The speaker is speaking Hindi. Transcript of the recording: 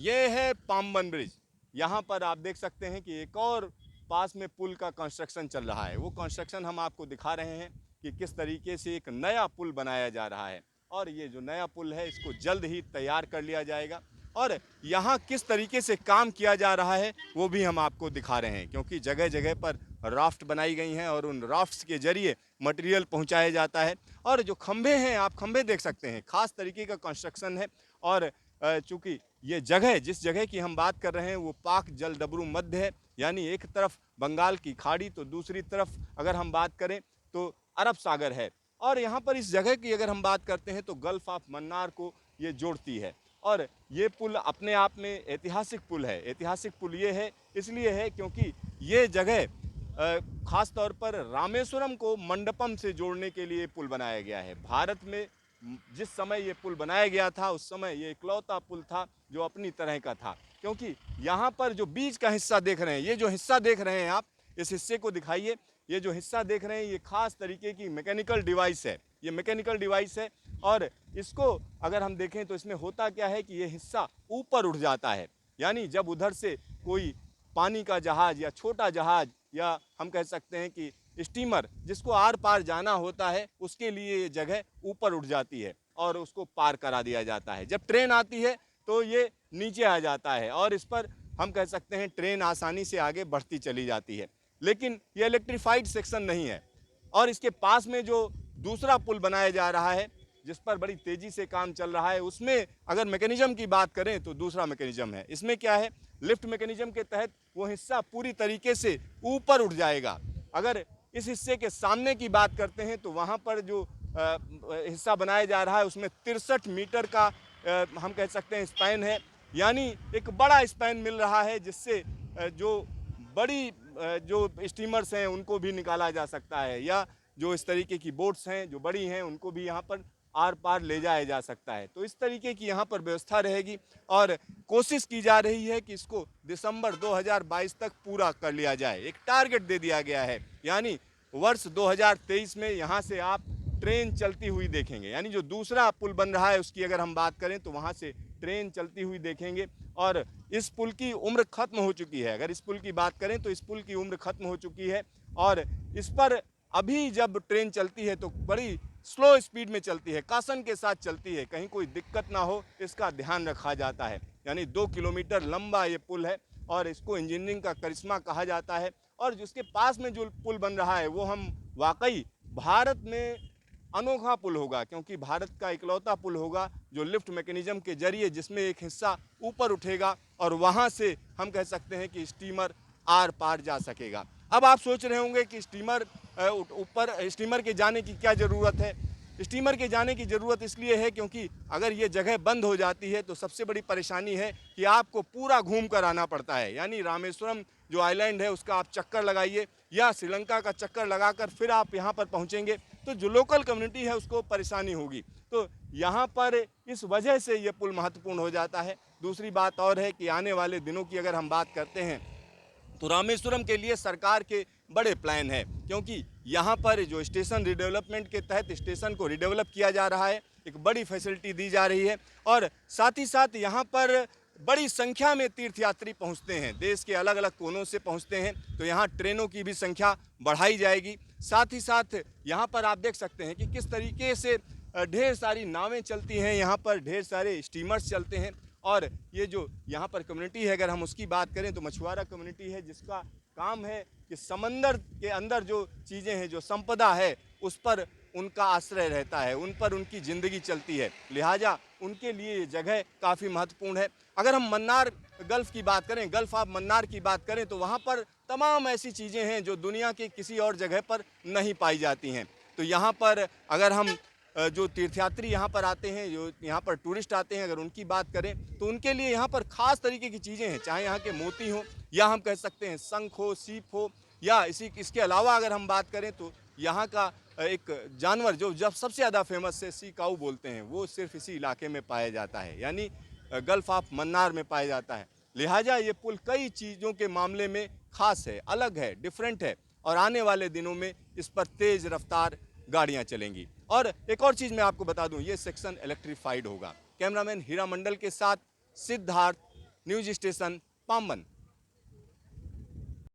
ये है पाम्बन ब्रिज। यहाँ पर आप देख सकते हैं कि एक और पास में पुल का कंस्ट्रक्शन चल रहा है। वो कंस्ट्रक्शन हम आपको दिखा रहे हैं कि किस तरीके से एक नया पुल बनाया जा रहा है और ये जो नया पुल है इसको जल्द ही तैयार कर लिया जाएगा। और यहाँ किस तरीके से काम किया जा रहा है वो भी हम आपको दिखा रहे हैं, क्योंकि जगह जगह पर राफ्ट बनाई गई हैं और उन राफ्ट्स के जरिए मटेरियल पहुँचाया जाता है। और जो खंभे हैं, आप खंभे देख सकते हैं, खास तरीके का कंस्ट्रक्शन है। और चूँकि ये जगह, जिस जगह की हम बात कर रहे हैं वो पाक जलडबरू मध्य है, यानी एक तरफ बंगाल की खाड़ी तो दूसरी तरफ अगर हम बात करें तो अरब सागर है। और यहाँ पर इस जगह की अगर हम बात करते हैं तो गल्फ ऑफ मन्नार को ये जोड़ती है। और ये पुल अपने आप में ऐतिहासिक पुल है। ऐतिहासिक पुल ये है, इसलिए है क्योंकि ये जगह खास तौर पर रामेश्वरम को मंडपम से जोड़ने के लिए पुल बनाया गया है। भारत में जिस समय ये पुल बनाया गया था उस समय ये इकलौता पुल था जो अपनी तरह का था, क्योंकि यहाँ पर जो बीच का हिस्सा देख रहे हैं, ये जो हिस्सा देख रहे हैं आप, इस हिस्से को दिखाइए। ये जो हिस्सा देख रहे हैं ये खास तरीके की मैकेनिकल डिवाइस है। ये मैकेनिकल डिवाइस है और इसको अगर हम देखें तो इसमें होता क्या है कि ये हिस्सा ऊपर उठ जाता है, यानी जब उधर से कोई पानी का जहाज या छोटा जहाज या हम कह सकते हैं कि स्टीमर जिसको आर पार जाना होता है उसके लिए ये जगह ऊपर उठ जाती है और उसको पार करा दिया जाता है। जब ट्रेन आती है तो ये नीचे आ जाता है और इस पर हम कह सकते हैं ट्रेन आसानी से आगे बढ़ती चली जाती है। लेकिन ये इलेक्ट्रीफाइड सेक्शन नहीं है। और इसके पास में जो दूसरा पुल बनाया जा रहा है जिस पर बड़ी तेजी से काम चल रहा है, उसमें अगर मैकेनिज्म की बात करें तो दूसरा मैकेनिज्म है। इसमें क्या है, लिफ्ट मैकेनिज्म के तहत वो हिस्सा पूरी तरीके से ऊपर उठ जाएगा। अगर इस हिस्से के सामने की बात करते हैं तो वहाँ पर जो हिस्सा बनाया जा रहा है उसमें 63 मीटर का हम कह सकते हैं स्पैन है, यानी एक बड़ा स्पैन मिल रहा है जिससे जो बड़ी जो स्टीमर्स हैं उनको भी निकाला जा सकता है, या जो इस तरीके की बोट्स हैं जो बड़ी हैं उनको भी यहाँ पर आर पार ले जाया जा सकता है। तो इस तरीके की यहाँ पर व्यवस्था रहेगी और कोशिश की जा रही है कि इसको दिसंबर 2022 तक पूरा कर लिया जाए। एक टारगेट दे दिया गया है, यानी वर्ष 2023 में यहाँ से आप ट्रेन चलती हुई देखेंगे। यानी जो दूसरा पुल बन रहा है उसकी अगर हम बात करें तो वहाँ से ट्रेन चलती हुई देखेंगे। और इस पुल की उम्र खत्म हो चुकी है। अगर इस पुल की बात करें तो इस पुल की उम्र खत्म हो चुकी है और इस पर अभी जब ट्रेन चलती है तो बड़ी स्लो स्पीड में चलती है, कासन के साथ चलती है, कहीं कोई दिक्कत ना हो इसका ध्यान रखा जाता है। यानी 2 किलोमीटर लंबा ये पुल है और इसको इंजीनियरिंग का करिश्मा कहा जाता है। और जिसके पास में जो पुल बन रहा है वो हम वाकई भारत में अनोखा पुल होगा, क्योंकि भारत का इकलौता पुल होगा जो लिफ्ट मैकेनिज्म के जरिए जिसमें एक हिस्सा ऊपर उठेगा और वहाँ से हम कह सकते हैं कि स्टीमर आर पार जा सकेगा। अब आप सोच रहे होंगे कि स्टीमर ऊपर स्टीमर के जाने की क्या ज़रूरत है। स्टीमर के जाने की ज़रूरत इसलिए है क्योंकि अगर ये जगह बंद हो जाती है तो सबसे बड़ी परेशानी है कि आपको पूरा घूम कर आना पड़ता है। यानी रामेश्वरम जो आइलैंड है उसका आप चक्कर लगाइए या श्रीलंका का चक्कर लगाकर फिर आप यहाँ पर पहुँचेंगे तो जो लोकल कम्युनिटी है उसको परेशानी होगी। तो यहाँ पर इस वजह से ये पुल महत्वपूर्ण हो जाता है। दूसरी बात और है कि आने वाले दिनों की अगर हम बात करते हैं तो रामेश्वरम के लिए सरकार के बड़े प्लान है, क्योंकि यहाँ पर जो स्टेशन रिडेवलपमेंट के तहत स्टेशन को रिडेवलप किया जा रहा है, एक बड़ी फैसिलिटी दी जा रही है और साथ ही साथ यहाँ पर बड़ी संख्या में तीर्थयात्री पहुँचते हैं, देश के अलग अलग कोनों से पहुँचते हैं, तो यहाँ ट्रेनों की भी संख्या बढ़ाई जाएगी। साथ ही साथ यहाँ पर आप देख सकते हैं कि किस तरीके से ढेर सारी नावें चलती हैं, यहाँ पर ढेर सारे स्टीमर्स चलते हैं। और ये जो यहाँ पर कम्युनिटी है अगर हम उसकी बात करें तो मछुआरा कम्युनिटी है जिसका काम है कि समंदर के अंदर जो चीज़ें हैं, जो संपदा है उस पर उनका आश्रय रहता है, उन पर उनकी ज़िंदगी चलती है, लिहाजा उनके लिए ये जगह काफ़ी महत्वपूर्ण है। अगर हम मन्नार गल्फ़ की बात करें, गल्फ़ ऑफ मन्नार की बात करें तो वहाँ पर तमाम ऐसी चीज़ें हैं जो दुनिया की किसी और जगह पर नहीं पाई जाती हैं। तो यहाँ पर अगर हम जो तीर्थयात्री यहाँ पर आते हैं, जो यहाँ पर टूरिस्ट आते हैं, अगर उनकी बात करें तो उनके लिए यहाँ पर ख़ास तरीके की चीज़ें हैं, चाहे यहाँ के मोती हों या हम कह सकते हैं शंख हो, सीप हो, या इसके अलावा अगर हम बात करें तो यहाँ का एक जानवर जो जब सबसे ज़्यादा फेमस है, सी काऊ बोलते हैं, वो सिर्फ इसी इलाके में पाया जाता है, यानी गल्फ़ ऑफ मन्नार में पाया जाता है। लिहाजा ये पुल कई चीज़ों के मामले में ख़ास है, अलग है, डिफरेंट है और आने वाले दिनों में इस पर तेज़ रफ्तार गाड़ियाँ चलेंगी। और एक और चीज़ मैं आपको बता दूं, ये सेक्शन इलेक्ट्रीफाइड होगा। कैमरामैन हीरा मंडल के साथ सिद्धार्थ, न्यूज स्टेशन पाम्बन।